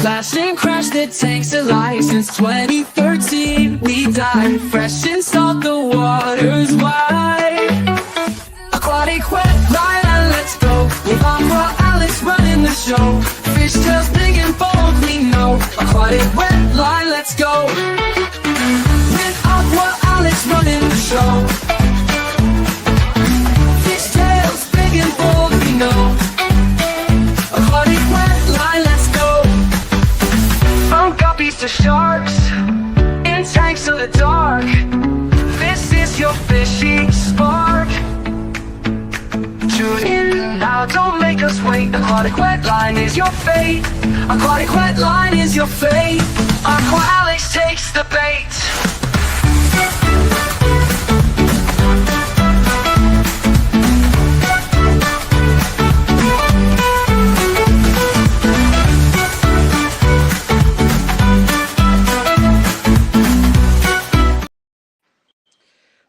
Splash and crash the tanks alive since 2013. We dive fresh and salt, the water's wide. Aquatic wetline and let's go. With Aqua Alex running the show. Fish tails big and bold, we know. Aquatic wetline, let's go. With Aqua Alex running the show. Fish tails big and bold, we know. Aquatic wetline, let's go. From guppies to sharks, in tanks of the dark. This is your fishing spark. Tune in now, don't make us wait. Aquatic wetline is your fate. Aquatic wetline is your fate. Aqua Alex takes the bait.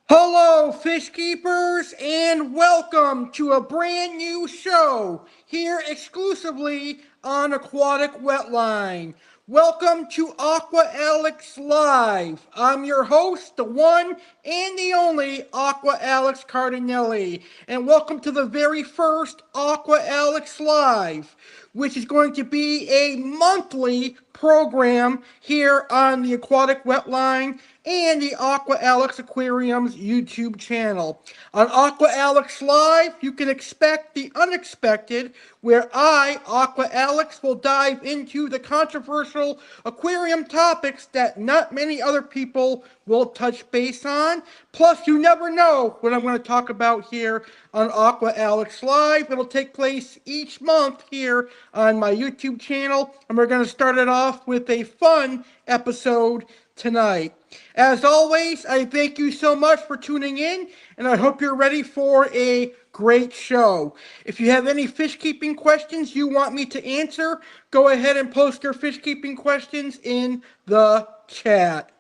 Hello, fish keepers, and welcome to a brand new show here exclusively on Aquatic Wetline. Welcome to Aqua Alex Live. I'm your host, the one and the only Aqua Alex Cardinale, and welcome to the very first Aqua Alex Live, which is going to be a monthly program here on the Aquatic Wetline and the Aqua Alex Aquariums YouTube channel. On Aqua Alex Live, you can expect the unexpected, where I, Aqua Alex, will dive into the controversial aquarium topics that not many other people will touch base on. Plus, you never know what I'm going to talk about here on Aqua Alex Live. It'll take place each month here on my YouTube channel, and we're going to start it off with a fun episode tonight. As always, I thank you so much for tuning in, and I hope you're ready for a great show. If you have any fish keeping questions you want me to answer, go ahead and post your fish keeping questions in the chat.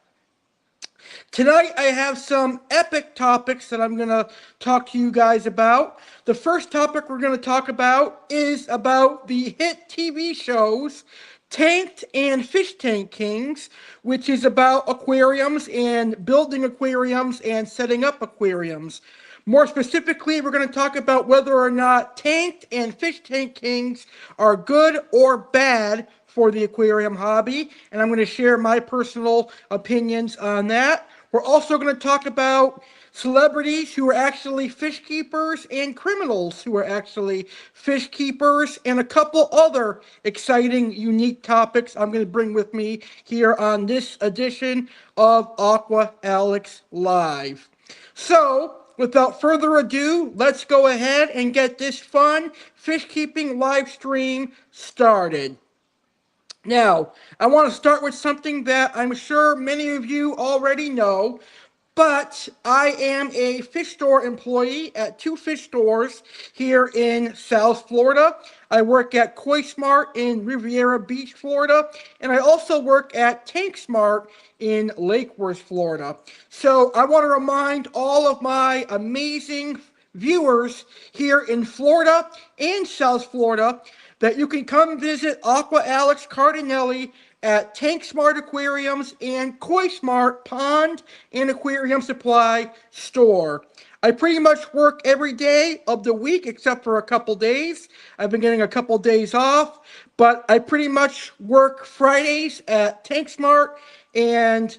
Tonight, I have some epic topics that I'm going to talk to you guys about. The first topic we're going to talk about is about the hit TV shows Tanked and Fish Tank Kings, which is about aquariums and building aquariums and setting up aquariums. More specifically, we're going to talk about whether or not Tanked and Fish Tank Kings are good or bad for the aquarium hobby, and I'm going to share my personal opinions on that. We're also going to talk about celebrities who are actually fish keepers and criminals who are actually fish keepers, and a couple other exciting, unique topics I'm going to bring with me here on this edition of Aqua Alex Live. So, without further ado, let's go ahead and get this fun fish keeping live stream started. Now, I want to start with something that I'm sure many of you already know, but I am a fish store employee at two fish stores here in South Florida. I work at Koi Smart in Riviera Beach, Florida, and I also work at Tank Smart in Lake Worth, Florida. So I want to remind all of my amazing viewers here in Florida and South Florida that you can come visit Aqua Alex Cardinale at Tank Smart Aquariums and Koi Smart Pond and Aquarium Supply Store. I pretty much work every day of the week except for a couple days. I've been getting a couple days off, but I pretty much work Fridays at Tank Smart and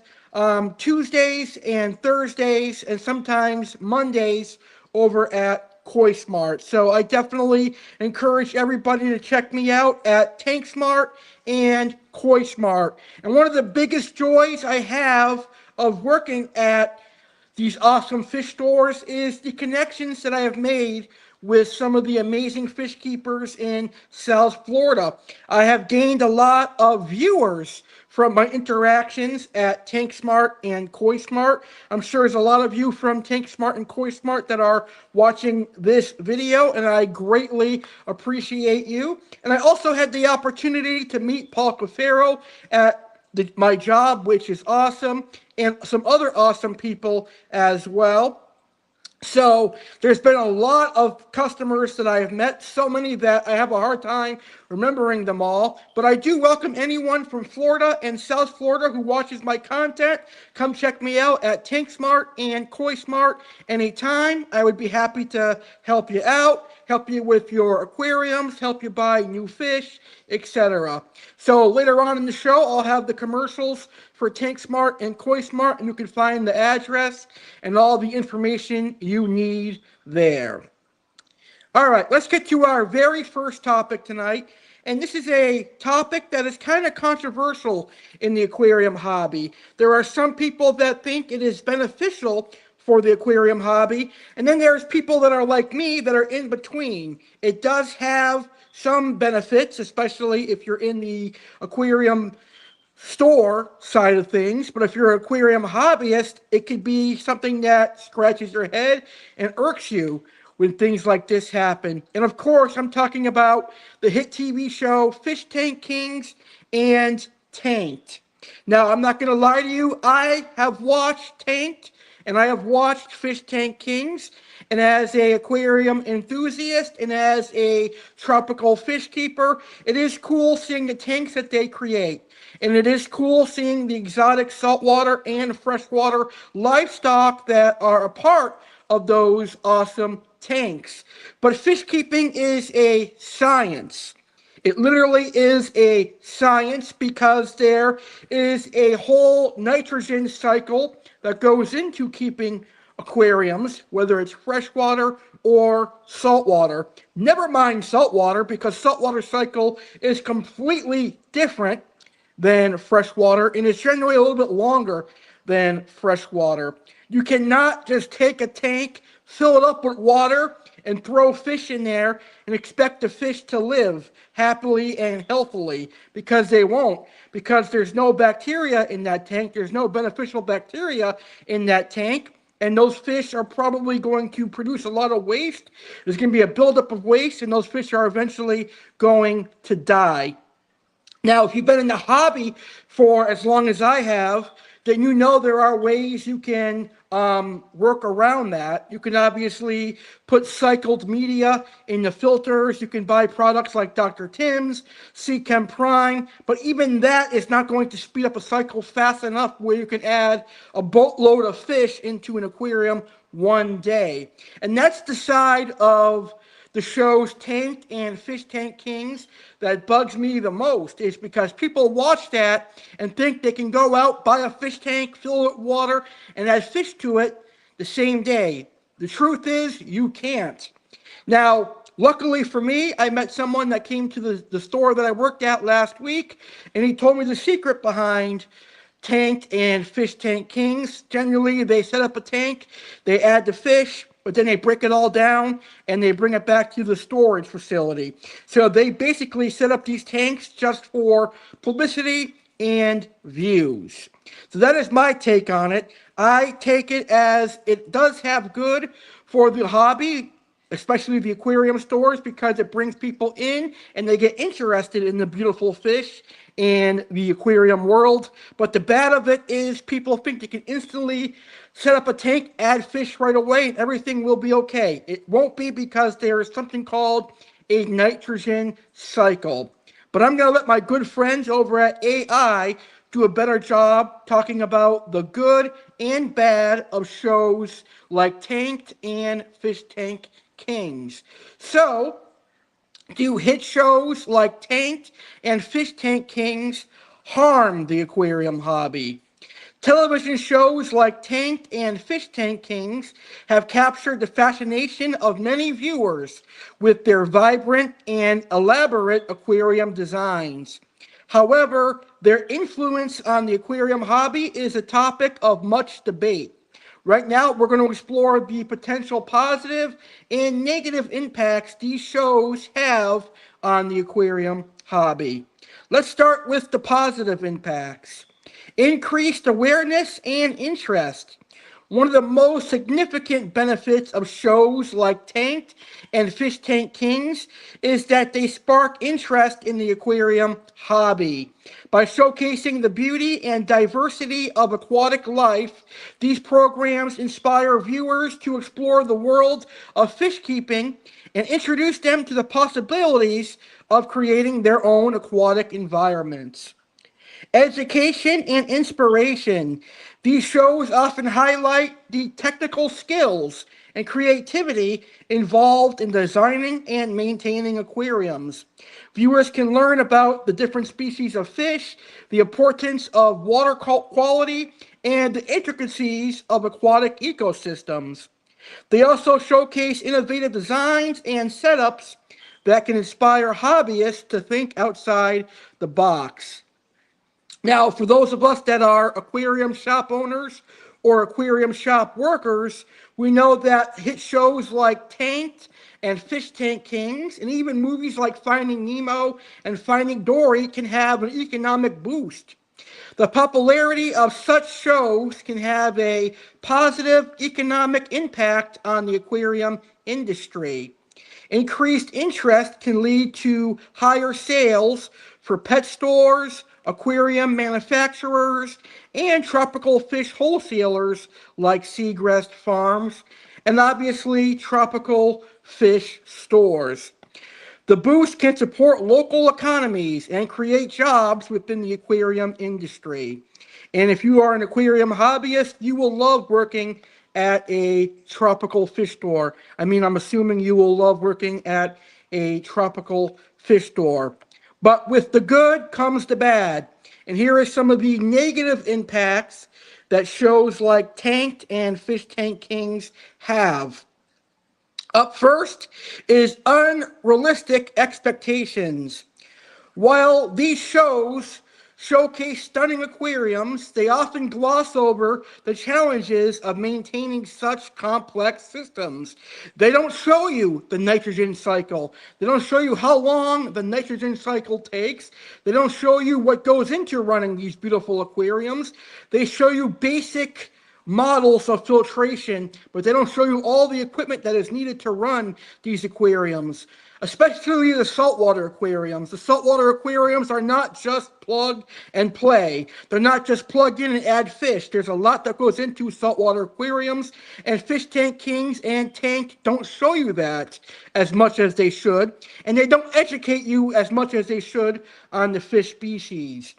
Tuesdays and Thursdays and sometimes Mondays over at Koi Smart. So I definitely encourage everybody to check me out at Tank Smart and Koi Smart. And one of the biggest joys I have of working at these awesome fish stores is the connections that I have made with some of the amazing fish keepers in South Florida. I have gained a lot of viewers from my interactions at Tank Smart and Koi Smart. I'm sure there's a lot of you from Tank Smart and Koi Smart that are watching this video, and I greatly appreciate you. And I also had the opportunity to meet Paul Cafaro at my job, which is awesome, and some other awesome people as well. So there's been a lot of customers that I have met, so many that I have a hard time remembering them all. But I do welcome anyone from Florida and South Florida who watches my content. Come check me out at Tank Smart and Koi Smart anytime. I would be happy to help you out, help you with your aquariums, help you buy new fish, etc. So later on in the show, I'll have the commercials for Tank Smart and Koi Smart, and you can find the address and all the information you need there. All right, let's get to our very first topic tonight. And this is a topic that is kind of controversial in the aquarium hobby. There are some people that think it is beneficial for the aquarium hobby, and then there's people that are like me that are in between. It does have some benefits, especially if you're in the aquarium store side of things, but if you're an aquarium hobbyist, it could be something that scratches your head and irks you when things like this happen. And of course, I'm talking about the hit TV show Fish Tank Kings and Tanked. Now, I'm not going to lie to you, I have watched Tanked and I have watched Fish Tank Kings, and as a aquarium enthusiast and as a tropical fish keeper, it is cool seeing the tanks that they create. And it is cool seeing the exotic saltwater and freshwater livestock that are a part of those awesome tanks. But fish keeping is a science. It literally is a science because there is a whole nitrogen cycle that goes into keeping aquariums, whether it's freshwater or saltwater. Never mind saltwater, because saltwater cycle is completely different than freshwater, and it's generally a little bit longer than freshwater. You cannot just take a tank, fill it up with water, and throw fish in there and expect the fish to live happily and healthily, because they won't. Because there's no bacteria in that tank, there's no beneficial bacteria in that tank, and those fish are probably going to produce a lot of waste. There's going to be a buildup of waste, and those fish are eventually going to die. Now, if you've been in the hobby for as long as I have, then you know there are ways you can work around that. You can obviously put cycled media in the filters. You can buy products like Dr. Tim's, C-Chem Prime, but even that is not going to speed up a cycle fast enough where you can add a boatload of fish into an aquarium one day. And that's the side of the shows Tanked and Fish Tank Kings that bugs me the most, is because people watch that and think they can go out, buy a fish tank, fill it with water, and add fish to it the same day. The truth is, you can't. Now, luckily for me, I met someone that came to the store that I worked at last week, and he told me the secret behind Tanked and Fish Tank Kings. Generally, they set up a tank, they add the fish, but then they break it all down and they bring it back to the storage facility. So they basically set up these tanks just for publicity and views. So that is my take on it. I take it as it does have good for the hobby, especially the aquarium stores, because it brings people in and they get interested in the beautiful fish in the aquarium world. But the bad of it is people think they can instantly set up a tank, add fish right away, and everything will be okay. It won't be, because there is something called a nitrogen cycle. But I'm going to let my good friends over at A.I. do a better job talking about the good and bad of shows like Tanked and Fish Tank Kings. So, do hit shows like Tanked and Fish Tank Kings harm the aquarium hobby? Television shows like Tanked and Fish Tank Kings have captured the fascination of many viewers with their vibrant and elaborate aquarium designs. However, their influence on the aquarium hobby is a topic of much debate. Right now, we're going to explore the potential positive and negative impacts these shows have on the aquarium hobby. Let's start with the positive impacts. Increased awareness and interest. One of the most significant benefits of shows like Tanked and Fish Tank Kings is that they spark interest in the aquarium hobby. By showcasing the beauty and diversity of aquatic life, these programs inspire viewers to explore the world of fish keeping and introduce them to the possibilities of creating their own aquatic environments. Education and inspiration. These shows often highlight the technical skills and creativity involved in designing and maintaining aquariums. Viewers can learn about the different species of fish, the importance of water quality, and the intricacies of aquatic ecosystems. They also showcase innovative designs and setups that can inspire hobbyists to think outside the box. Now, for those of us that are aquarium shop owners or aquarium shop workers, we know that hit shows like Tanked and Fish Tank Kings, and even movies like Finding Nemo and Finding Dory can have an economic boost. The popularity of such shows can have a positive economic impact on the aquarium industry. Increased interest can lead to higher sales for pet stores, aquarium manufacturers, and tropical fish wholesalers like Seagrass Farms, and obviously tropical fish stores. The boost can support local economies and create jobs within the aquarium industry. And if you are an aquarium hobbyist, you will love working at a tropical fish store. I'm assuming you will love working at a tropical fish store. But with the good comes the bad. And here are some of the negative impacts that shows like Tanked and Fish Tank Kings have. Up first is unrealistic expectations. While these shows showcase stunning aquariums, they often gloss over the challenges of maintaining such complex systems. They don't show you the nitrogen cycle. They don't show you how long the nitrogen cycle takes. They don't show you what goes into running these beautiful aquariums. They show you basic models of filtration, but they don't show you all the equipment that is needed to run these aquariums, especially the saltwater aquariums. The saltwater aquariums are not just plug and play. They're not just plug in and add fish. There's a lot that goes into saltwater aquariums, and Fish Tank Kings and Tank don't show you that as much as they should, and they don't educate you as much as they should on the fish species.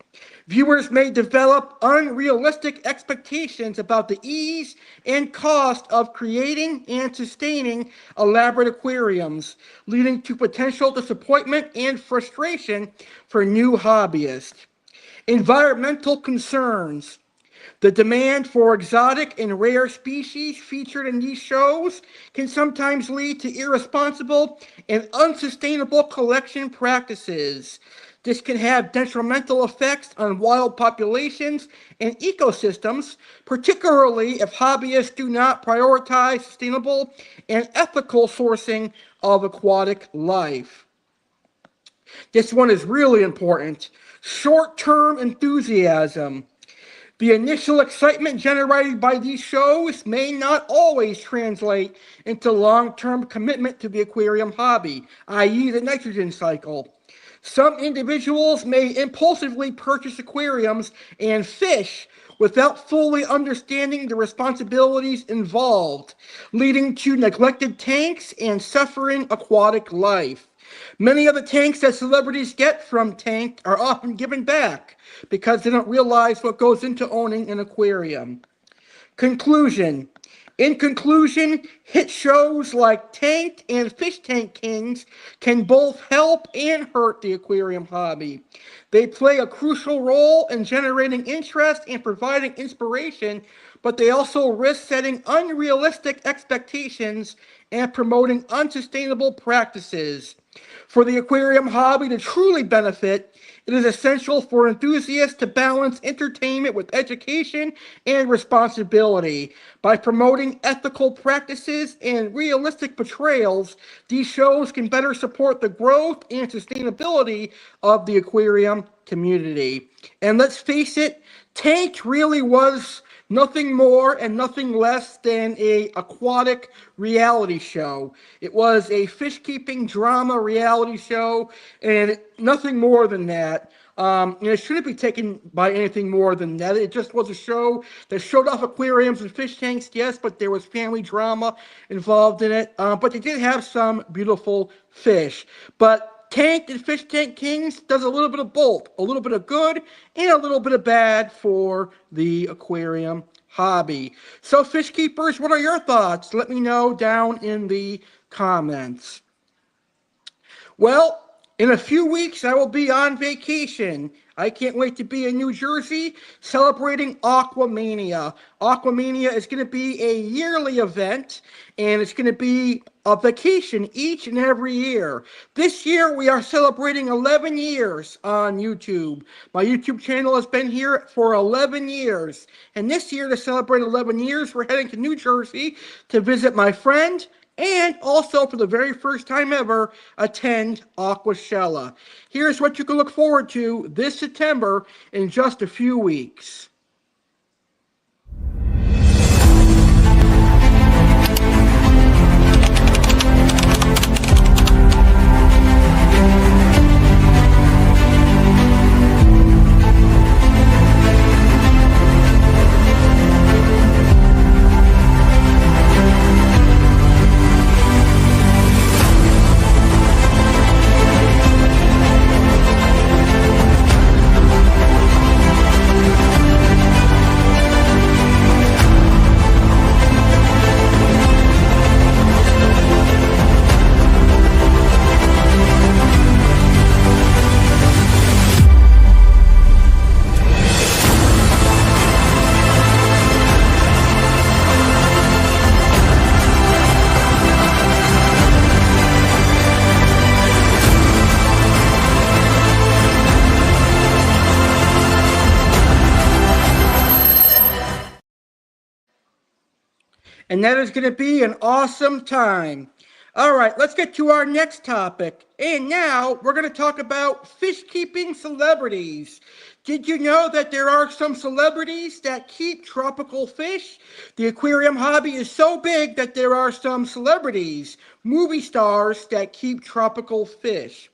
Viewers may develop unrealistic expectations about the ease and cost of creating and sustaining elaborate aquariums, leading to potential disappointment and frustration for new hobbyists. Environmental concerns. The demand for exotic and rare species featured in these shows can sometimes lead to irresponsible and unsustainable collection practices. This can have detrimental effects on wild populations and ecosystems, particularly if hobbyists do not prioritize sustainable and ethical sourcing of aquatic life. This one is really important. Short-term enthusiasm. The initial excitement generated by these shows may not always translate into long-term commitment to the aquarium hobby, i.e. the nitrogen cycle. Some individuals may impulsively purchase aquariums and fish without fully understanding the responsibilities involved, leading to neglected tanks and suffering aquatic life. Many of the tanks that celebrities get from Tank are often given back because they don't realize what goes into owning an aquarium. Conclusion. In conclusion, hit shows like Tanked and Fish Tank Kings can both help and hurt the aquarium hobby. They play a crucial role in generating interest and providing inspiration, but they also risk setting unrealistic expectations and promoting unsustainable practices. For the aquarium hobby to truly benefit, it is essential for enthusiasts to balance entertainment with education and responsibility. By promoting ethical practices and realistic portrayals, these shows can better support the growth and sustainability of the aquarium community. And let's face it, Tank really was nothing more and nothing less than a aquatic reality show. It was a fish-keeping drama reality show, and nothing more than that. It shouldn't be taken by anything more than that. It just was a show that showed off aquariums and fish tanks, yes, but there was family drama involved in it. But they did have some beautiful fish. But Tank and Fish Tank Kings does a little bit of both, a little bit of good and a little bit of bad for the aquarium hobby. So, fish keepers, what are your thoughts? Let me know down in the comments. Well, in a few weeks, I will be on vacation. I can't wait to be in New Jersey celebrating Aquamania. Aquamania is going to be a yearly event, and it's going to be a vacation each and every year. This year, we are celebrating 11 years on YouTube. My YouTube channel has been here for 11 years. And this year, to celebrate 11 years, we're heading to New Jersey to visit my friend, and also, for the very first time ever, attend Aquashella. Here's what you can look forward to this September in just a few weeks. And that is going to be an awesome time. All right, let's get to our next topic. And now we're going to talk about fish keeping celebrities. Did you know that there are some celebrities that keep tropical fish? The aquarium hobby is so big that there are some celebrities, movie stars, that keep tropical fish.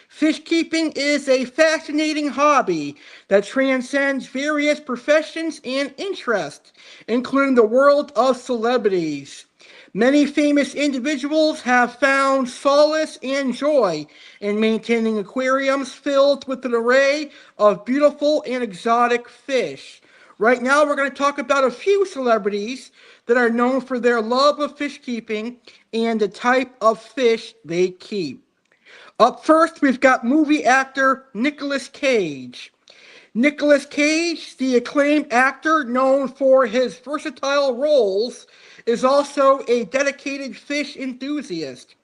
Fish keeping is a fascinating hobby that transcends various professions and interests, including the world of celebrities. Many famous individuals have found solace and joy in maintaining aquariums filled with an array of beautiful and exotic fish. Right now, we're going to talk about a few celebrities that are known for their love of fish keeping and the type of fish they keep. Up first, we've got movie actor Nicolas Cage. Nicolas Cage, the acclaimed actor known for his versatile roles, is also a dedicated fish enthusiast.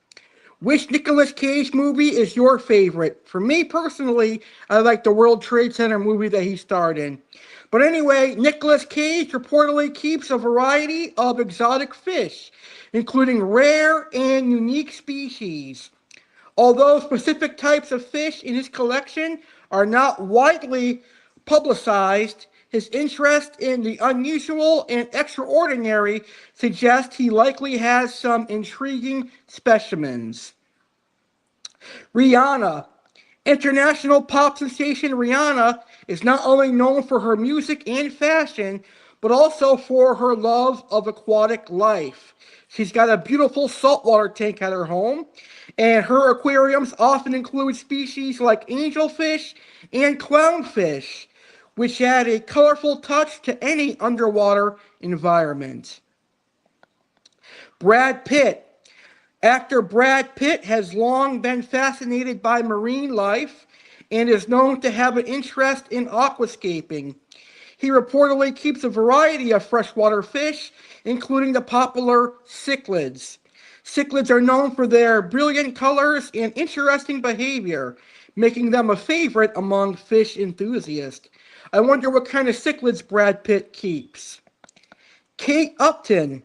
Which Nicolas Cage movie is your favorite? For me personally, I like the World Trade Center movie that he starred in. But anyway, Nicolas Cage reportedly keeps a variety of exotic fish, including rare and unique species. Although specific types of fish in his collection are not widely publicized, his interest in the unusual and extraordinary suggests he likely has some intriguing specimens. Rihanna. International pop sensation Rihanna is not only known for her music and fashion, but also for her love of aquatic life. She's got a beautiful saltwater tank at her home, And her aquariums often include species like angelfish and clownfish, which add a colorful touch to any underwater environment. Brad Pitt. Actor Brad Pitt has long been fascinated by marine life and is known to have an interest in aquascaping. He reportedly keeps a variety of freshwater fish, including the popular cichlids. Cichlids are known for their brilliant colors and interesting behavior, making them a favorite among fish enthusiasts. I wonder what kind of cichlids Brad Pitt keeps. Kate Upton.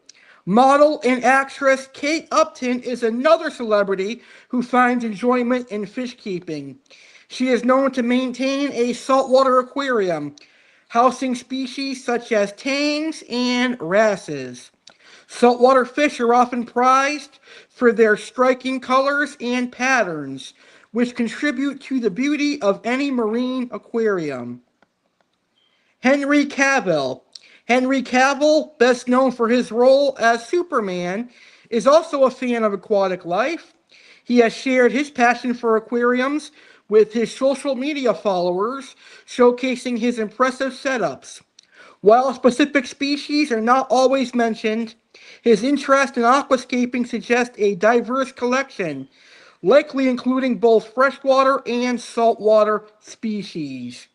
Model and actress Kate Upton is another celebrity who finds enjoyment in fish keeping. She is known to maintain a saltwater aquarium, housing species such as tangs and wrasses. Saltwater fish are often prized for their striking colors and patterns, which contribute to the beauty of any marine aquarium. Henry Cavill. Henry Cavill, best known for his role as Superman, is also a fan of aquatic life. He has shared his passion for aquariums with his social media followers, showcasing his impressive setups. While specific species are not always mentioned, his interest in aquascaping suggests a diverse collection, likely including both freshwater and saltwater species.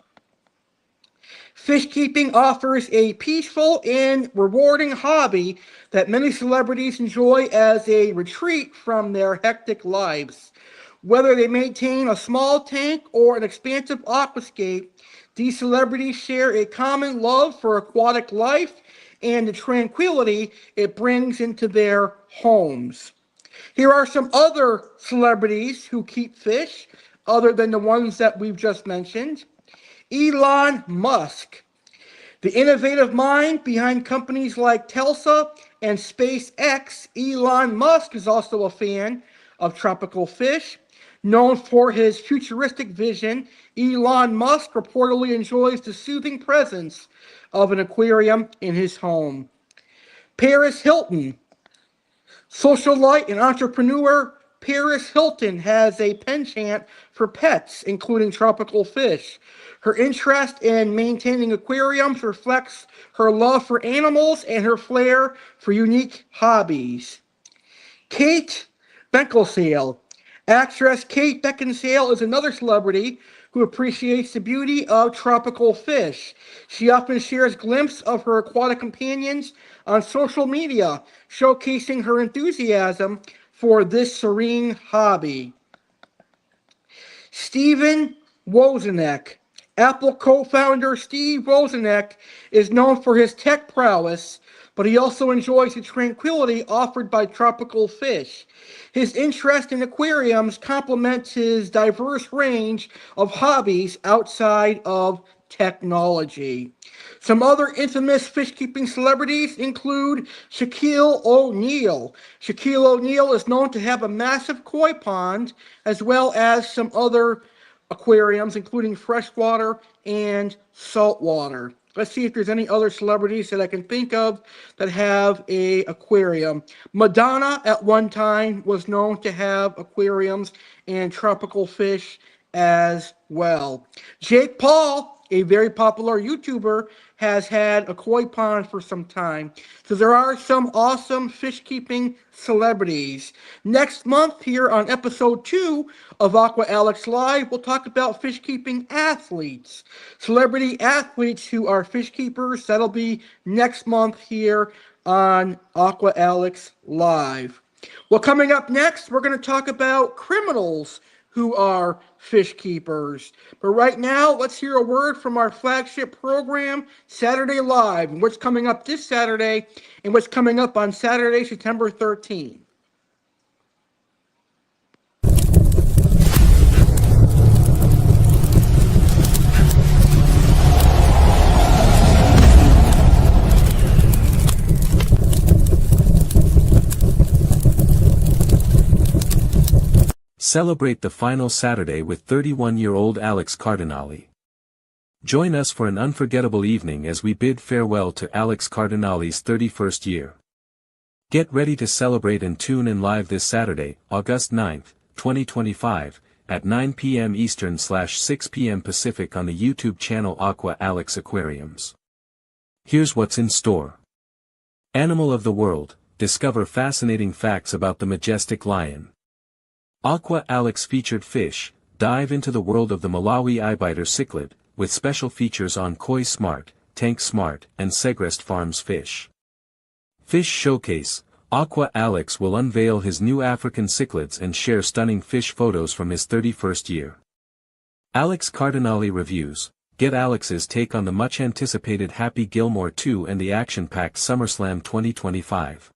Fishkeeping offers a peaceful and rewarding hobby that many celebrities enjoy as a retreat from their hectic lives. Whether they maintain a small tank or an expansive aquascape, these celebrities share a common love for aquatic life and the tranquility it brings into their homes. Here are some other celebrities who keep fish, other than the ones that we've just mentioned. Elon Musk. The innovative mind behind companies like Tesla and SpaceX, Elon Musk is also a fan of tropical fish. Known for his futuristic vision, Elon Musk reportedly enjoys the soothing presence of an aquarium in his home. Paris Hilton. Socialite and entrepreneur Paris Hilton has a penchant for pets, including tropical fish. Her interest in maintaining aquariums reflects her love for animals and her flair for unique hobbies. Kate Beckinsale. Actress Kate Beckinsale is another celebrity who appreciates the beauty of tropical fish. She often shares glimpses of her aquatic companions on social media, showcasing her enthusiasm for this serene hobby. Steven Wozniak. Apple co-founder Steve Wozniak is known for his tech prowess, but he also enjoys the tranquility offered by tropical fish. His interest in aquariums complements his diverse range of hobbies outside of technology. Some other infamous fish-keeping celebrities include Shaquille O'Neal. Shaquille O'Neal is known to have a massive koi pond, as well as some other aquariums, including freshwater and saltwater. Let's see if there's any other celebrities that I can think of that have a aquarium. Madonna at one time was known to have aquariums and tropical fish as well. Jake Paul, a very popular YouTuber, has had a koi pond for some time. So there are some awesome fish keeping celebrities. Next month here on episode 2 of Aqua Alex Live, we'll talk about fish keeping athletes. Celebrity athletes who are fish keepers. That'll be next month here on Aqua Alex Live. Well, coming up next, we're going to talk about criminals who are fish keepers. But right now, let's hear a word from our flagship program, Saturday Live, and what's coming up this Saturday and what's coming up on Saturday, September 13th. Celebrate the final Saturday with 31-year-old Alex Cardinale. Join us for an unforgettable evening as we bid farewell to Alex Cardinale's 31st year. Get ready to celebrate and tune in live this Saturday, August 9th, 2025, at 9 p.m. Eastern/6 p.m. Pacific on the YouTube channel Aqua Alex Aquariums. Here's what's in store. Animal of the World, discover fascinating facts about the majestic lion. Aqua Alex featured fish, dive into the world of the Malawi eyebiter cichlid, with special features on Koi Smart, Tank Smart, and Segrest Farms fish. Fish Showcase, Aqua Alex will unveil his new African cichlids and share stunning fish photos from his 31st year. Alex CARDINALE reviews, get Alex's take on the much-anticipated Happy Gilmore 2 and the action-packed SummerSlam 2025.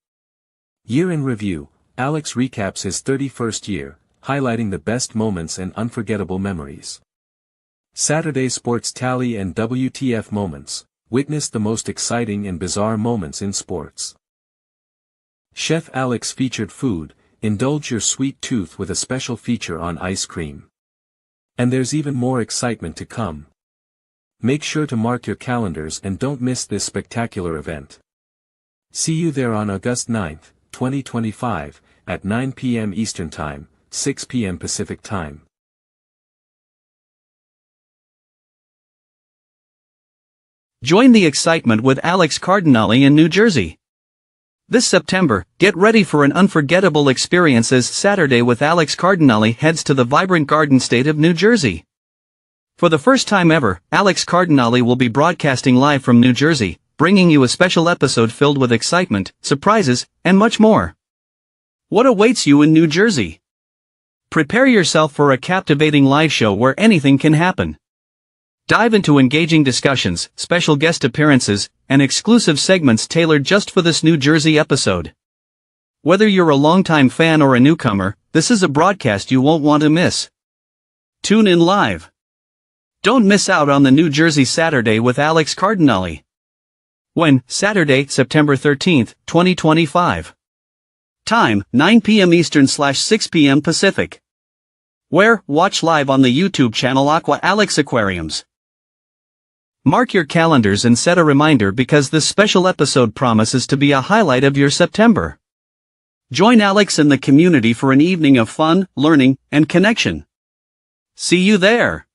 Year in review, Alex recaps his 31st year, highlighting the best moments and unforgettable memories. Saturday Sports Tally and WTF Moments, witness the most exciting and bizarre moments in sports. Chef Alex featured food, indulge your sweet tooth with a special feature on ice cream. And there's even more excitement to come. Make sure to mark your calendars and don't miss this spectacular event. See you there on August 9th, 2025, at 9 p.m. Eastern Time, 6 p.m. Pacific Time. Join the excitement with Alex CARDINALE in New Jersey. This September, get ready for an unforgettable experience as Saturday with Alex CARDINALE heads to the vibrant Garden State of New Jersey. For the first time ever, Alex CARDINALE will be broadcasting live from New Jersey, bringing you a special episode filled with excitement, surprises, and much more. What awaits you in New Jersey? Prepare yourself for a captivating live show where anything can happen. Dive into engaging discussions, special guest appearances, and exclusive segments tailored just for this New Jersey episode. Whether you're a longtime fan or a newcomer, this is a broadcast you won't want to miss. Tune in live. Don't miss out on the New Jersey Saturday with Alex CARDINALE. When? Saturday, September 13th, 2025. Time, 9 p.m. Eastern/6 p.m. Pacific. Where? Watch live on the YouTube channel Aqua Alex Aquariums. Mark your calendars and set a reminder because this special episode promises to be a highlight of your September. Join Alex and the community for an evening of fun, learning, and connection. See you there.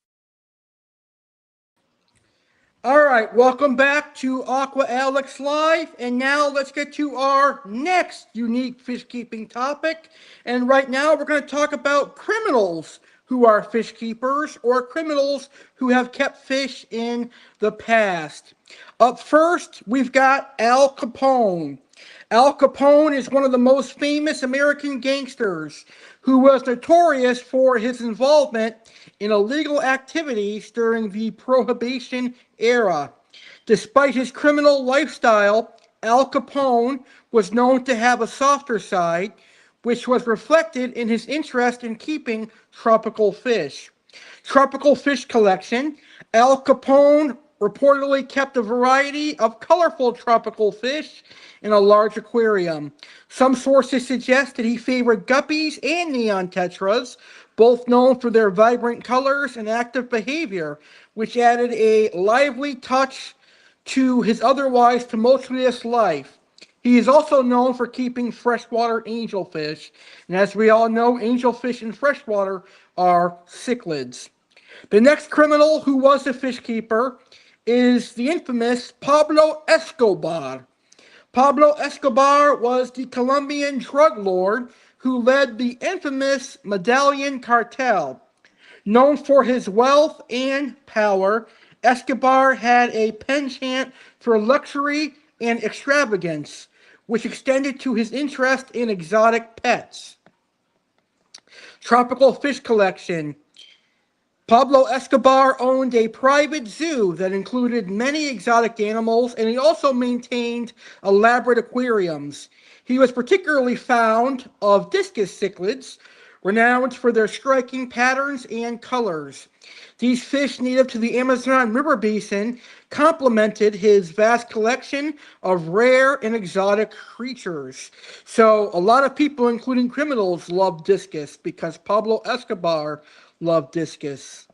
Alright, welcome back to Aqua Alex Live, and now let's get to our next unique fish keeping topic. And right now we're going to talk about criminals who are fish keepers, or criminals who have kept fish in the past. Up first, we've got Al Capone. Al Capone is one of the most famous American gangsters who was notorious for his involvement in illegal activities during the Prohibition era. Despite his criminal lifestyle, Al Capone was known to have a softer side, which was reflected in his interest in keeping tropical fish. Tropical fish collection. Al Capone reportedly kept a variety of colorful tropical fish in a large aquarium. Some sources suggest that he favored guppies and neon tetras, both known for their vibrant colors and active behavior, which added a lively touch to his otherwise tumultuous life. He is also known for keeping freshwater angelfish, and as we all know, angelfish in freshwater are cichlids. The next criminal who was a fish keeper is the infamous Pablo Escobar. Pablo Escobar was the Colombian drug lord who led the infamous Medellin cartel. Known for his wealth and power, Escobar had a penchant for luxury and extravagance, which extended to his interest in exotic pets. Tropical fish collection. Pablo Escobar owned a private zoo that included many exotic animals, and he also maintained elaborate aquariums. He was particularly fond of discus cichlids, renowned for their striking patterns and colors. These fish native to the Amazon River Basin complemented his vast collection of rare and exotic creatures. So a lot of people, including criminals, love discus because Pablo Escobar loved discus.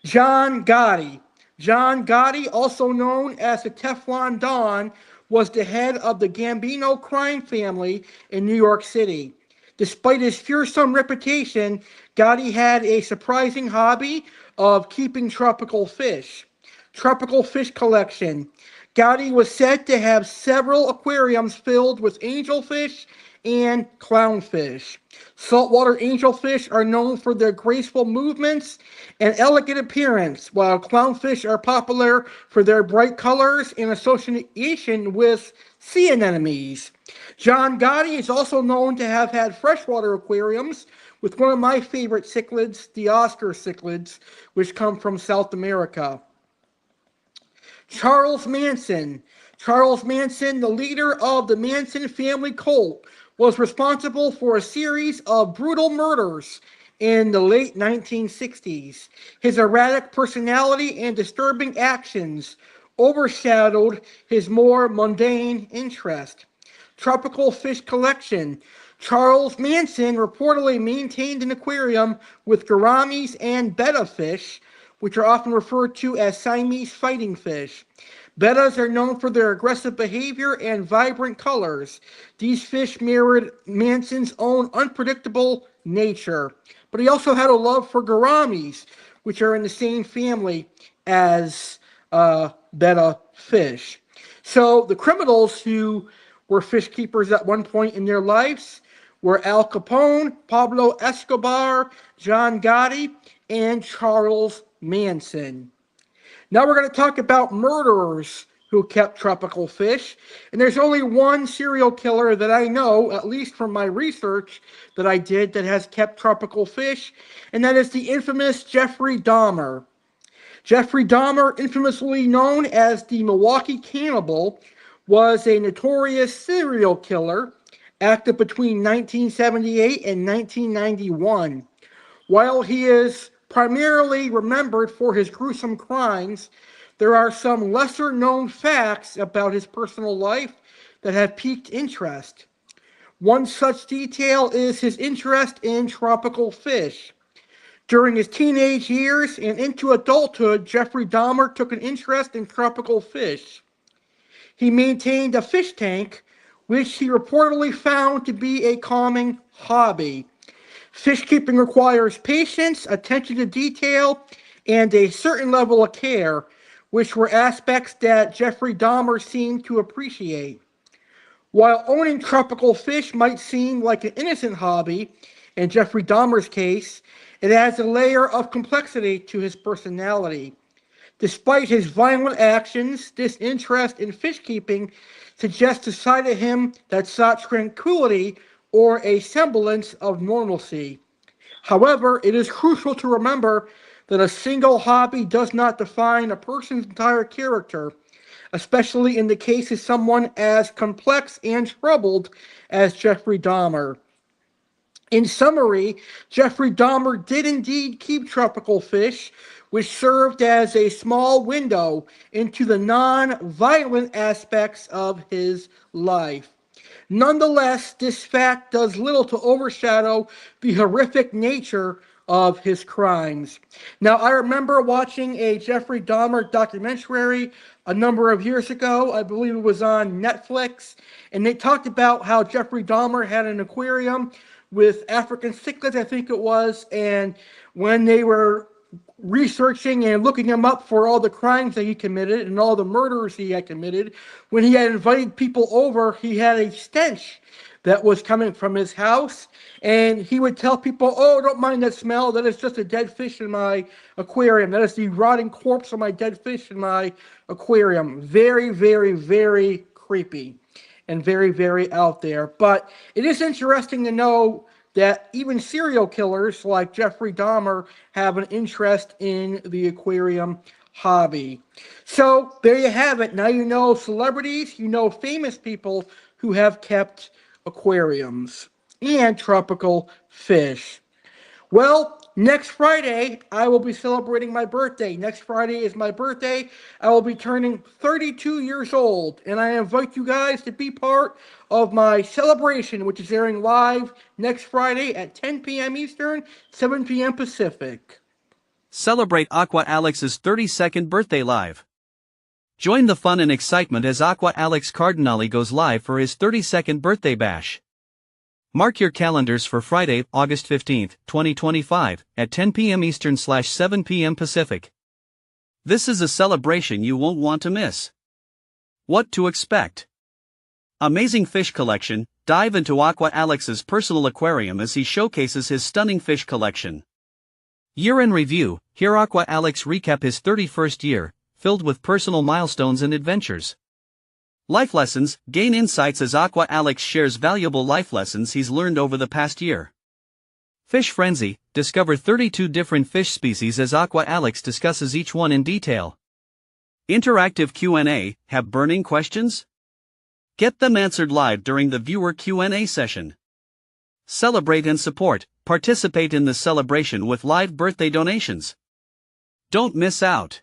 John Gotti. John Gotti, also known as the Teflon Don, was the head of the Gambino crime family in New York City. Despite his fearsome reputation, Gotti had a surprising hobby of keeping tropical fish. Tropical fish collection. Gotti was said to have several aquariums filled with angelfish and clownfish. Saltwater angelfish are known for their graceful movements and elegant appearance, while clownfish are popular for their bright colors and association with sea anemones. John Gotti is also known to have had freshwater aquariums with one of my favorite cichlids, the Oscar cichlids, which come from South America. Charles Manson. Charles Manson, the leader of the Manson family cult, was responsible for a series of brutal murders in the late 1960s. His erratic personality and disturbing actions overshadowed his more mundane interest. Tropical fish collection. Charles Manson reportedly maintained an aquarium with gouramis and betta fish, which are often referred to as Siamese fighting fish. Bettas are known for their aggressive behavior and vibrant colors. These fish mirrored Manson's own unpredictable nature. But he also had a love for gouramis, which are in the same family as betta fish. So the criminals who were fish keepers at one point in their lives were Al Capone, Pablo Escobar, John Gotti, and Charles Manson. Now we're going to talk about murderers who kept tropical fish. And there's only one serial killer that I know, at least from my research that I did, that has kept tropical fish, and that is the infamous Jeffrey Dahmer. Jeffrey Dahmer, infamously known as the Milwaukee Cannibal, was a notorious serial killer, active between 1978 and 1991. While he is primarily remembered for his gruesome crimes, there are some lesser-known facts about his personal life that have piqued interest. One such detail is his interest in tropical fish. During his teenage years and into adulthood, Jeffrey Dahmer took an interest in tropical fish. He maintained a fish tank, which he reportedly found to be a calming hobby. Fish keeping requires patience, attention to detail, and a certain level of care, which were aspects that Jeffrey Dahmer seemed to appreciate. While owning tropical fish might seem like an innocent hobby, in Jeffrey Dahmer's case, it adds a layer of complexity to his personality. Despite his violent actions, this interest in fish keeping suggests a side of him that sought tranquility or a semblance of normalcy. However, it is crucial to remember that a single hobby does not define a person's entire character, especially in the case of someone as complex and troubled as Jeffrey Dahmer. In summary, Jeffrey Dahmer did indeed keep tropical fish, which served as a small window into the non-violent aspects of his life. Nonetheless, this fact does little to overshadow the horrific nature of his crimes. Now, I remember watching a Jeffrey Dahmer documentary a number of years ago. I believe it was on Netflix, and they talked about how Jeffrey Dahmer had an aquarium with African cichlids, I think it was, and when they were researching and looking him up for all the crimes that he committed and all the murders he had committed, when he had invited people over, he had a stench that was coming from his house, and he would tell people, oh, don't mind that smell, that is just a dead fish in my aquarium, that is the rotting corpse of my dead fish in my aquarium. Very, very, very creepy and very, very out there. But it is interesting to know that even serial killers like Jeffrey Dahmer have an interest in the aquarium hobby. So there you have it. Now you know celebrities, you know famous people who have kept aquariums and tropical fish. Well, next Friday, I will be celebrating my birthday. Next Friday is my birthday. I will be turning 32 years old, and I invite you guys to be part of my celebration, which is airing live next Friday at 10 p.m. Eastern, 7 p.m. Pacific. Celebrate Aqua Alex's 32nd birthday live. Join the fun and excitement as Aqua Alex Cardinale goes live for his 32nd birthday bash. Mark your calendars for Friday, August 15, 2025, at 10 p.m. Eastern/7 p.m. Pacific. This is a celebration you won't want to miss. What to expect? Amazing fish collection. Dive into Aqua Alex's personal aquarium as he showcases his stunning fish collection. Year in review. Here Aqua Alex recap his 31st year, filled with personal milestones and adventures. Life lessons. Gain insights as Aqua Alex shares valuable life lessons he's learned over the past year. Fish frenzy. Discover 32 different fish species as Aqua Alex discusses each one in detail. Interactive Q&A. Have burning questions? Get them answered live during the viewer Q&A session. Celebrate and support. Participate in the celebration with live birthday donations. Don't miss out.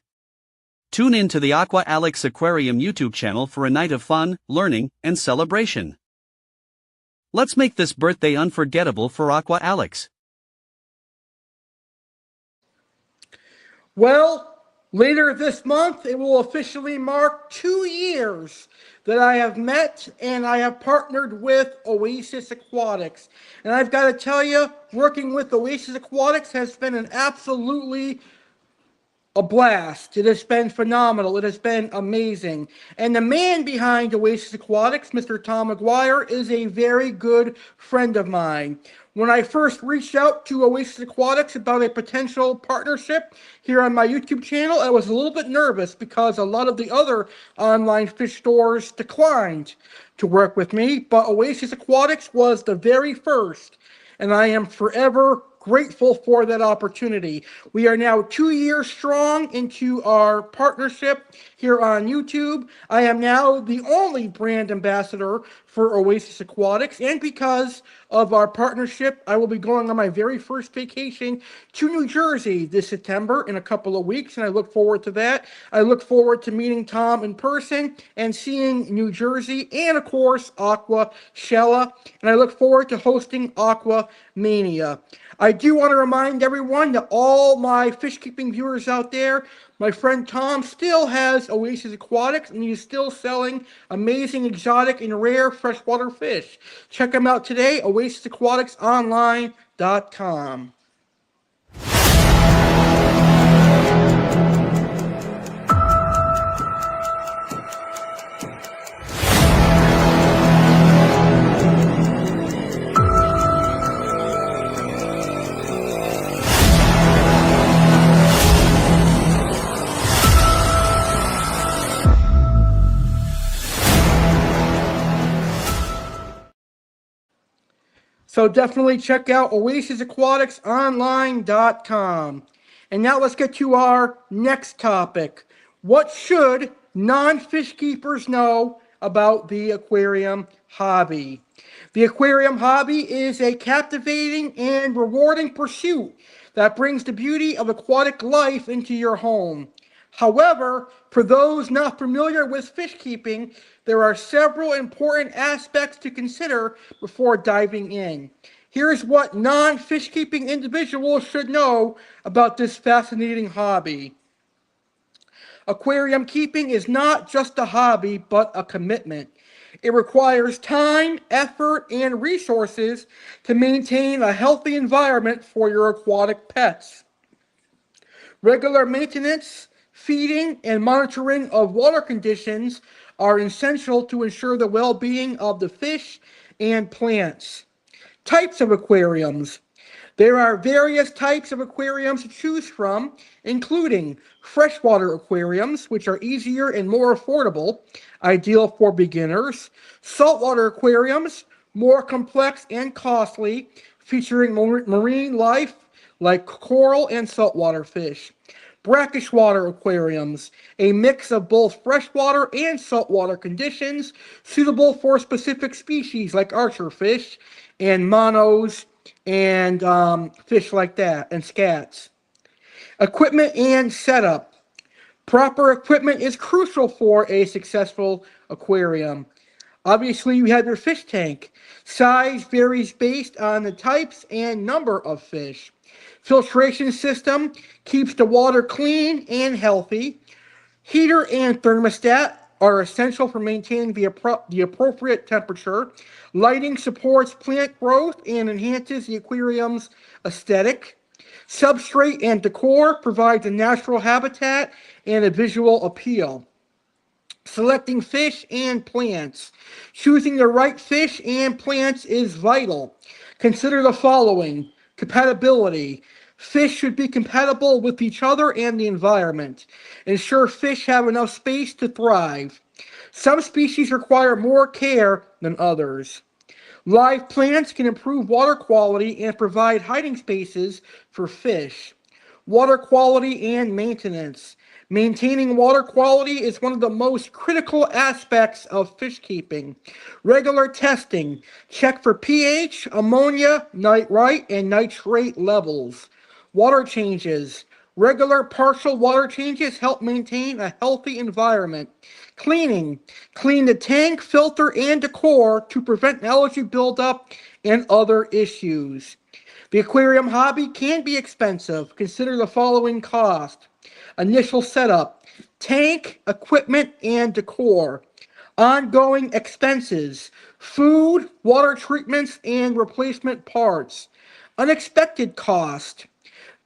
Tune in to the Aqua Alex Aquarium YouTube channel for a night of fun, learning, and celebration. Let's make this birthday unforgettable for Aqua Alex. Well, later this month, it will officially mark 2 years that I have met and I have partnered with Oasis Aquatics. And I've got to tell you, working with Oasis Aquatics has been an absolutely a blast. It has been phenomenal. It has been amazing. And the man behind Oasis Aquatics, Mr. Tom McGuire, is a very good friend of mine. When I first reached out to Oasis Aquatics about a potential partnership here on my YouTube channel, I was a little bit nervous because a lot of the other online fish stores declined to work with me, but Oasis Aquatics was the very first, and I am forever grateful for that opportunity. We are now 2 years strong into our partnership here on YouTube. I am now the only brand ambassador for Oasis Aquatics, and because of our partnership, I will be going on my very first vacation to New Jersey this September in a couple of weeks, and I look forward to that. I look forward to meeting Tom in person and seeing New Jersey and, of course, Aqua Shella, and I look forward to hosting Aqua Mania. I do want to remind everyone that all my fish keeping viewers out there, my friend Tom still has Oasis Aquatics, and he's still selling amazing, exotic, and rare freshwater fish. Check him out today, oasisaquaticsonline.com. So definitely check out oasisaquaticsonline.com. And now let's get to our next topic. What should non-fish keepers know about the aquarium hobby? The aquarium hobby is a captivating and rewarding pursuit that brings the beauty of aquatic life into your home. However, for those not familiar with fish keeping, there are several important aspects to consider before diving in. Here's what non-fish keeping individuals should know about this fascinating hobby. Aquarium keeping is not just a hobby, but a commitment. It requires time, effort, and resources to maintain a healthy environment for your aquatic pets. Regular maintenance, feeding, and monitoring of water conditions are essential to ensure the well-being of the fish and plants. Types of aquariums. There are various types of aquariums to choose from, including freshwater aquariums, which are easier and more affordable, ideal for beginners. Saltwater aquariums, more complex and costly, featuring marine life like coral and saltwater fish. Brackish water aquariums, a mix of both freshwater and saltwater conditions, suitable for specific species like archer fish and monos and fish like that, and scats. Equipment and setup. Proper equipment is crucial for a successful aquarium. Obviously, you have your fish tank. Size varies based on the types and number of fish. Filtration system keeps the water clean and healthy. Heater and thermostat are essential for maintaining the appropriate temperature. Lighting supports plant growth and enhances the aquarium's aesthetic. Substrate and decor provides a natural habitat and a visual appeal. Selecting fish and plants. Choosing the right fish and plants is vital. Consider the following. Compatibility. Fish should be compatible with each other and the environment. Ensure fish have enough space to thrive. Some species require more care than others. Live plants can improve water quality and provide hiding spaces for fish. Water quality and maintenance. Maintaining water quality is one of the most critical aspects of fish keeping. Regular testing. Check for pH, ammonia, nitrite, and nitrate levels. Water changes. Regular partial water changes help maintain a healthy environment. Cleaning. Clean the tank, filter, and decor to prevent algae buildup and other issues. The aquarium hobby can be expensive. Consider the following cost. Initial setup, tank, equipment, and decor. Ongoing expenses, food, water treatments, and replacement parts. Unexpected cost,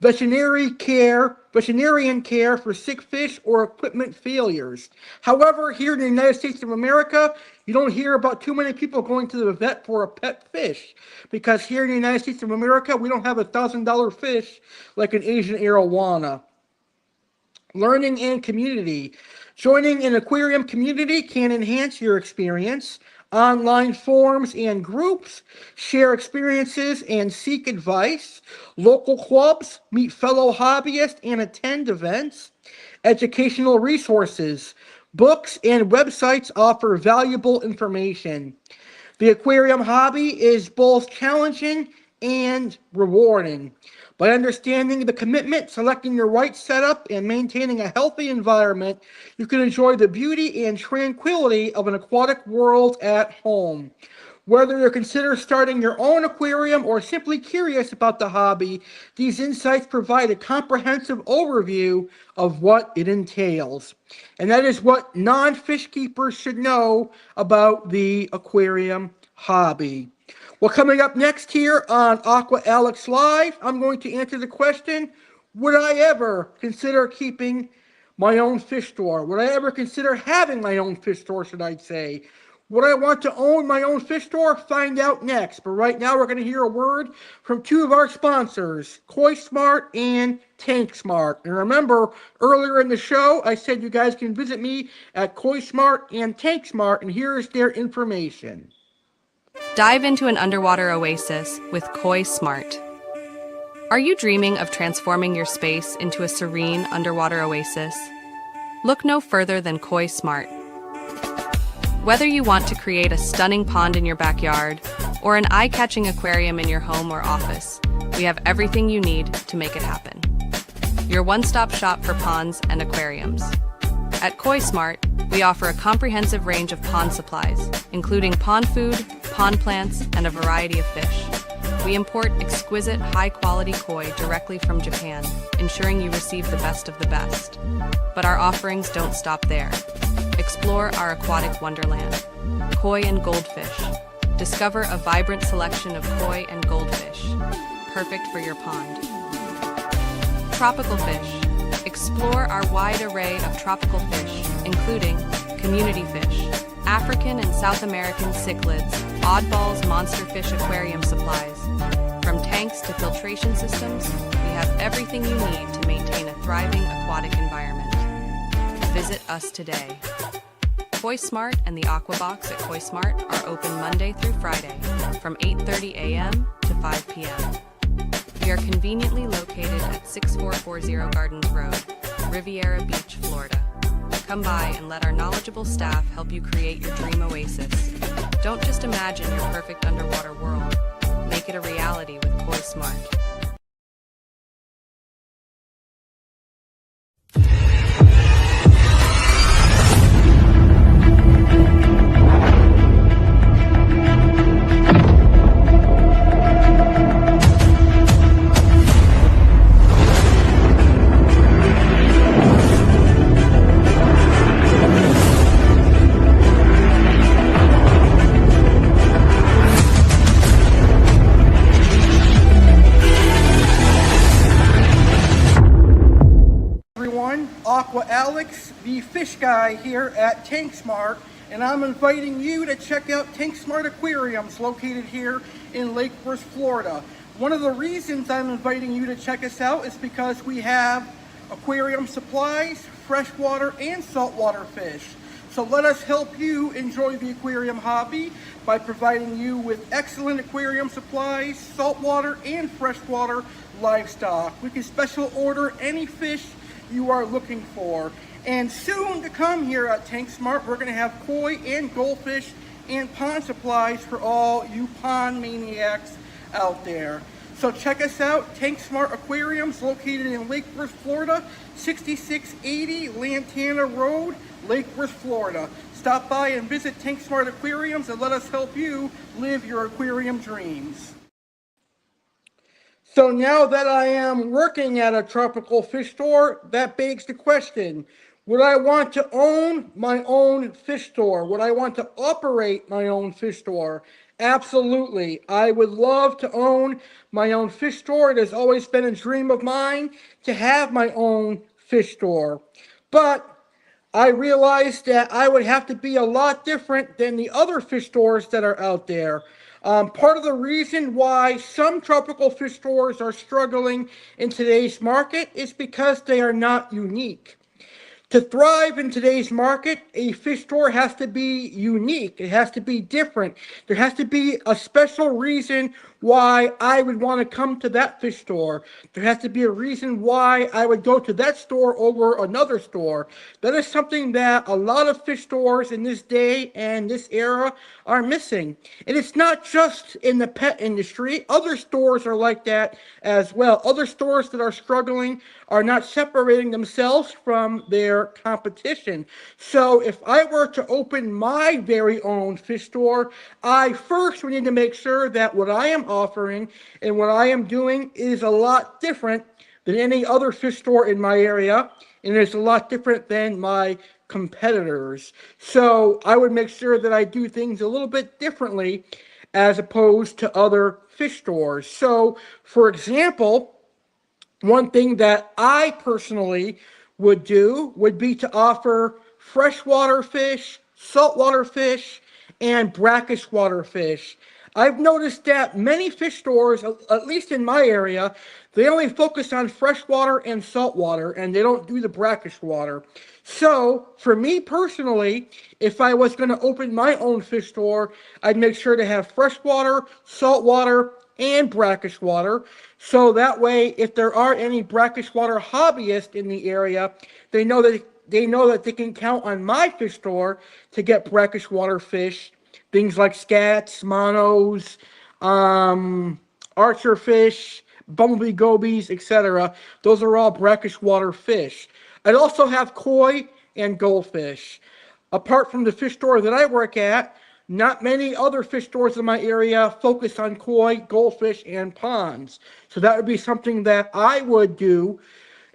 veterinarian care for sick fish or equipment failures. However, here in the United States of America, you don't hear about too many people going to the vet for a pet fish, because here in the United States of America, we don't have $1,000 fish like an Asian arowana. Learning and community. Joining an aquarium community can enhance your experience. Online forums and groups, share experiences and seek advice. Local clubs, meet fellow hobbyists and attend events. Educational resources. Books and websites offer valuable information. The aquarium hobby is both challenging and rewarding. By understanding the commitment, selecting the right setup, and maintaining a healthy environment, you can enjoy the beauty and tranquility of an aquatic world at home. Whether you consider starting your own aquarium or simply curious about the hobby, these insights provide a comprehensive overview of what it entails. And that is what non-fish keepers should know about the aquarium hobby. Well, coming up next here on Aqua Alex Live, I'm going to answer the question, would I ever consider keeping my own fish store? Would I ever consider having my own fish store, should I say? Would I want to own my own fish store? Find out next. But right now, we're going to hear a word from two of our sponsors, Koi Smart and Tank Smart. And remember, earlier in the show, I said you guys can visit me at Koi Smart and Tank Smart, and here is their information. Dive into an underwater oasis with Koi Smart. Are you dreaming of transforming your space into a serene underwater oasis? Look no further than Koi Smart. Whether you want to create a stunning pond in your backyard or an eye-catching aquarium in your home or office, we have everything you need to make it happen. Your one-stop shop for ponds and aquariums. At Koi Smart, we offer a comprehensive range of pond supplies, including pond food, pond plants, and a variety of fish. We import exquisite, high-quality koi directly from Japan, ensuring you receive the best of the best. But our offerings don't stop there. Explore our aquatic wonderland, koi and goldfish. Discover a vibrant selection of koi and goldfish, perfect for your pond. Tropical fish. Explore our wide array of tropical fish, including community fish, African and South American cichlids, oddballs, monster fish aquarium supplies. From tanks to filtration systems, we have everything you need to maintain a thriving aquatic environment. Visit us today. Koi Smart and the Aqua Box at Koi Smart are open Monday through Friday from 8:30 a.m. to 5 p.m. We are conveniently located at 6440 Gardens Road, Riviera Beach, Florida. Come by and let our knowledgeable staff help you create your dream oasis. Don't just imagine your perfect underwater world. Make it a reality with Koi Smart. Aqua Alex, the fish guy here at TankSmart, and I'm inviting you to check out TankSmart Aquariums located here in Lake Worth, Florida. One of the reasons I'm inviting you to check us out is because we have aquarium supplies, freshwater and saltwater fish. So let us help you enjoy the aquarium hobby by providing you with excellent aquarium supplies, saltwater and freshwater livestock. We can special order any fish you are looking for. And soon to come here at TankSmart, we're going to have koi and goldfish and pond supplies for all you pond maniacs out there. So check us out, TankSmart Aquariums, located in Lake Worth, Florida, 6680 Lantana Road, Lake Worth, Florida. Stop by and visit TankSmart Aquariums and let us help you live your aquarium dreams. So now that I am working at a tropical fish store, that begs the question, would I want to own my own fish store? Would I want to operate my own fish store? Absolutely. I would love to own my own fish store. It has always been a dream of mine to have my own fish store. But I realized that I would have to be a lot different than the other fish stores that are out there. Part of the reason why some tropical fish stores are struggling in today's market is because they are not unique. To thrive in today's market, a fish store has to be unique. It has to be different. There has to be a special reason why I would want to come to that fish store. There has to be a reason why I would go to that store over another store. That is something that a lot of fish stores in this day and this era are missing. And it's not just in the pet industry. Other stores are like that as well. Other stores that are struggling are not separating themselves from their competition. So if I were to open my very own fish store, I first would need to make sure that what I am offering and what I am doing is a lot different than any other fish store in my area, and it's a lot different than my competitors. So I would make sure that I do things a little bit differently as opposed to other fish stores. So, for example, one thing that I personally would do would be to offer freshwater fish, saltwater fish, and brackish water fish. I've noticed that many fish stores, at least in my area, they only focus on freshwater and saltwater, and they don't do the brackish water. So, for me personally, if I was going to open my own fish store, I'd make sure to have freshwater, saltwater, and brackish water. So that way, if there are any brackish water hobbyists in the area, they know that they can count on my fish store to get brackish water fish. Things like scats, monos, archer fish, bumblebee gobies, etc. Those are all brackish water fish. I'd also have koi and goldfish. Apart from the fish store that I work at, not many other fish stores in my area focus on koi, goldfish, and ponds. So that would be something that I would do.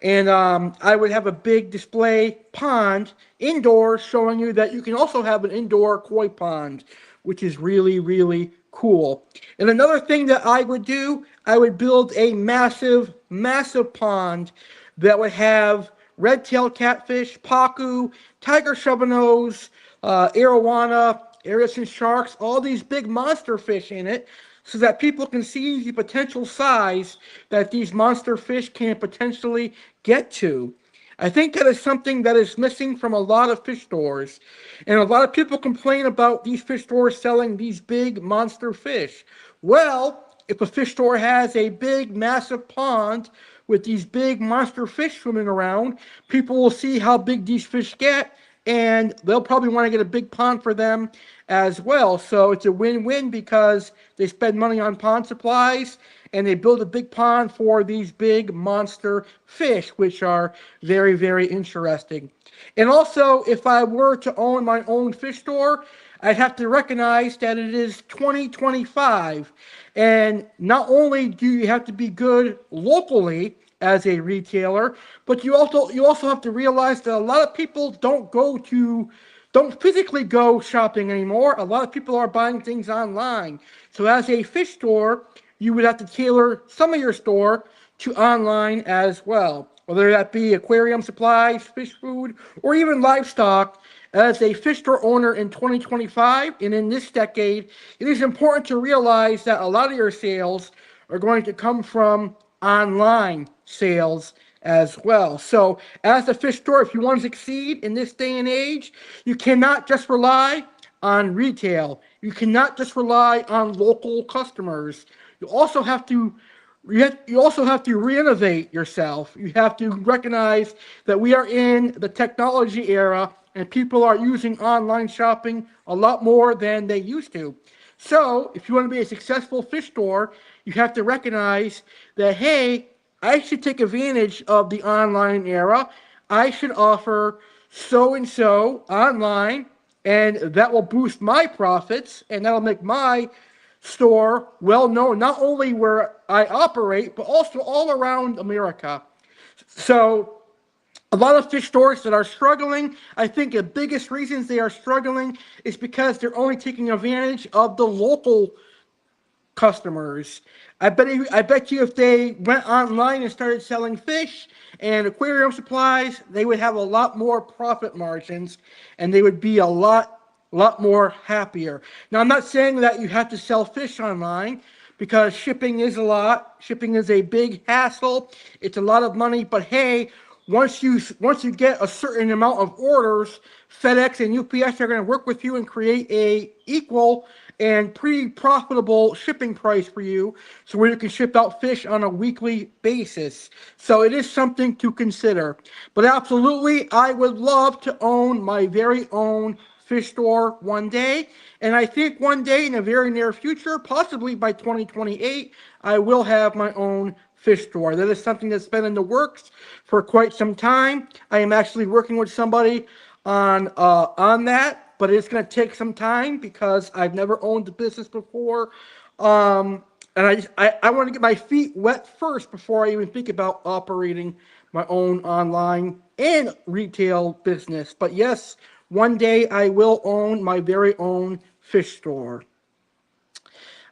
And I would have a big display pond indoors showing you that you can also have an indoor koi pond, which is really, really cool. And another thing that I would do, I would build a massive, massive pond that would have red-tailed catfish, pacu, tiger shovelnose, arowana, Arisan sharks, all these big monster fish in it, so that people can see the potential size that these monster fish can potentially get to. I think that is something that is missing from a lot of fish stores. And a lot of people complain about these fish stores selling these big monster fish. Well, if a fish store has a big, massive pond with these big monster fish swimming around, people will see how big these fish get, and they'll probably want to get a big pond for them as well. So it's a win-win because they spend money on pond supplies and they build a big pond for these big monster fish, which are very, very interesting. And also, if I were to own my own fish store, I'd have to recognize that it is 2025. And not only do you have to be good locally as a retailer, but you also have to realize that a lot of people don't physically go shopping anymore. A lot of people are buying things online. So as a fish store, you would have to tailor some of your store to online as well. whether that be aquarium supplies, fish food, or even livestock. As a fish store owner in 2025 and in this decade, it is important to realize that a lot of your sales are going to come from online sales as well. So, as a fish store, if you want to succeed in this day and age, you cannot just rely on retail. You cannot just rely on local customers. You also have to reinnovate yourself. You have to recognize that we are in the technology era and people are using online shopping a lot more than they used to. So, if you want to be a successful fish store, you have to recognize that, hey, I should take advantage of the online era. I should offer so and so online, and that will boost my profits, and that'll make my store well known, not only where I operate, but also all around America. So, a lot of fish stores that are struggling, I think the biggest reasons they are struggling is because they're only taking advantage of the local customers. I bet you if they went online and started selling fish and aquarium supplies, they would have a lot more profit margins and they would be a lot more happier. Now, I'm not saying that you have to sell fish online because shipping is a big hassle. It's a lot of money, but hey, once you get a certain amount of orders, FedEx and UPS are going to work with you and create a equal and pretty profitable shipping price for you, so where you can ship out fish on a weekly basis. So it is something to consider. But absolutely, I would love to own my very own fish store one day, and I think one day in the very near future, possibly by 2028, I will have my own fish store. That is something that's been in the works for quite some time. I am actually working with somebody on that, but it's going to take some time because I've never owned a business before. And I want to get my feet wet first before I even think about operating my own online and retail business. But yes, one day I will own my very own fish store.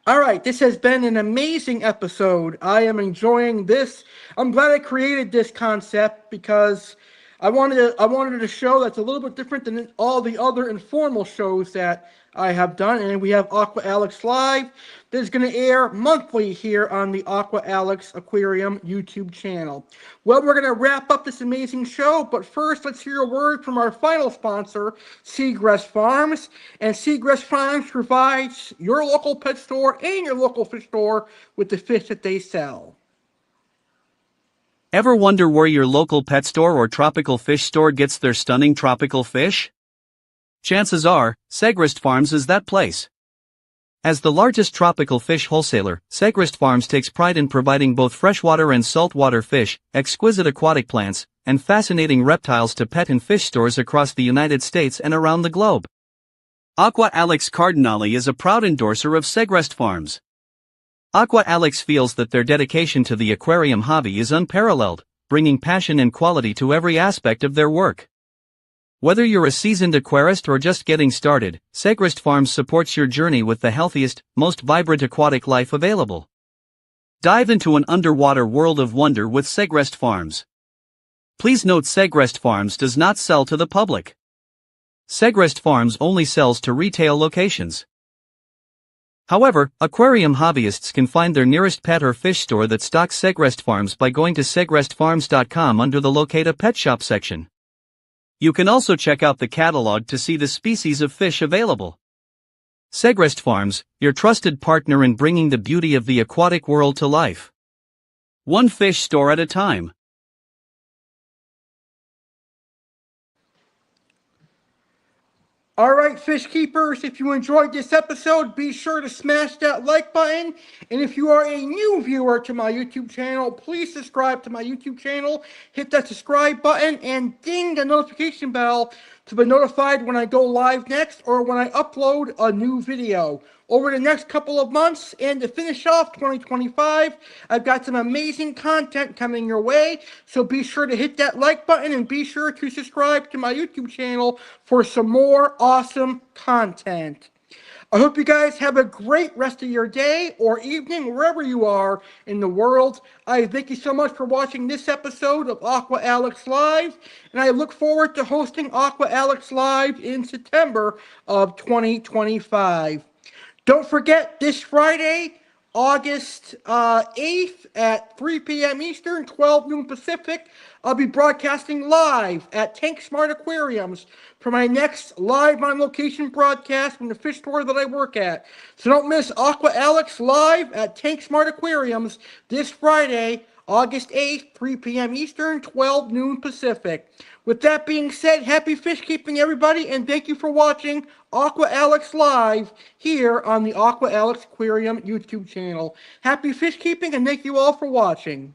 All right, this has been an amazing episode. I am enjoying this. I'm glad I created this concept because I wanted a show that's a little bit different than all the other informal shows that I have done. And we have Aqua Alex Live. This is going to air monthly here on the Aqua Alex Aquarium YouTube channel. Well, we're going to wrap up this amazing show, but first let's hear a word from our final sponsor, Seagrass Farms. And Seagrass Farms provides your local pet store and your local fish store with the fish that they sell. Ever wonder where your local pet store or tropical fish store gets their stunning tropical fish? Chances are, Segrist Farms is that place. As the largest tropical fish wholesaler, Segrist Farms takes pride in providing both freshwater and saltwater fish, exquisite aquatic plants, and fascinating reptiles to pet and fish stores across the United States and around the globe. Aqua Alex Cardinale is a proud endorser of Segrist Farms. Aqua Alex feels that their dedication to the aquarium hobby is unparalleled, bringing passion and quality to every aspect of their work. Whether you're a seasoned aquarist or just getting started, Segrist Farms supports your journey with the healthiest, most vibrant aquatic life available. Dive into an underwater world of wonder with Segrist Farms. Please note Segrist Farms does not sell to the public. Segrist Farms only sells to retail locations. However, aquarium hobbyists can find their nearest pet or fish store that stocks Segrist Farms by going to segrestfarms.com under the Locate a Pet Shop section. You can also check out the catalog to see the species of fish available. Segrist Farms, your trusted partner in bringing the beauty of the aquatic world to life. One fish store at a time. All right, fish keepers, if you enjoyed this episode, be sure to smash that like button. And if you are a new viewer to my YouTube channel, please subscribe to my YouTube channel. Hit that subscribe button and ding the notification bell to be notified when I go live next or when I upload a new video. Over the next couple of months and to finish off 2025, I've got some amazing content coming your way. So be sure to hit that like button and be sure to subscribe to my YouTube channel for some more awesome content. I hope you guys have a great rest of your day or evening, wherever you are in the world. I thank you so much for watching this episode of Aqua Alex Live, and I look forward to hosting Aqua Alex Live in September of 2025. Don't forget, this Friday, August 8th at 3 p.m. Eastern, 12 noon Pacific, I'll be broadcasting live at Tank Smart Aquariums for my next live on location broadcast from the fish store that I work at. So don't miss Aqua Alex live at Tank Smart Aquariums this Friday, August 8th, 3 p.m. Eastern, 12 noon Pacific. With that being said, happy fish keeping, everybody, and thank you for watching Aqua Alex Live here on the Aqua Alex Aquarium YouTube channel. Happy fish keeping, and thank you all for watching.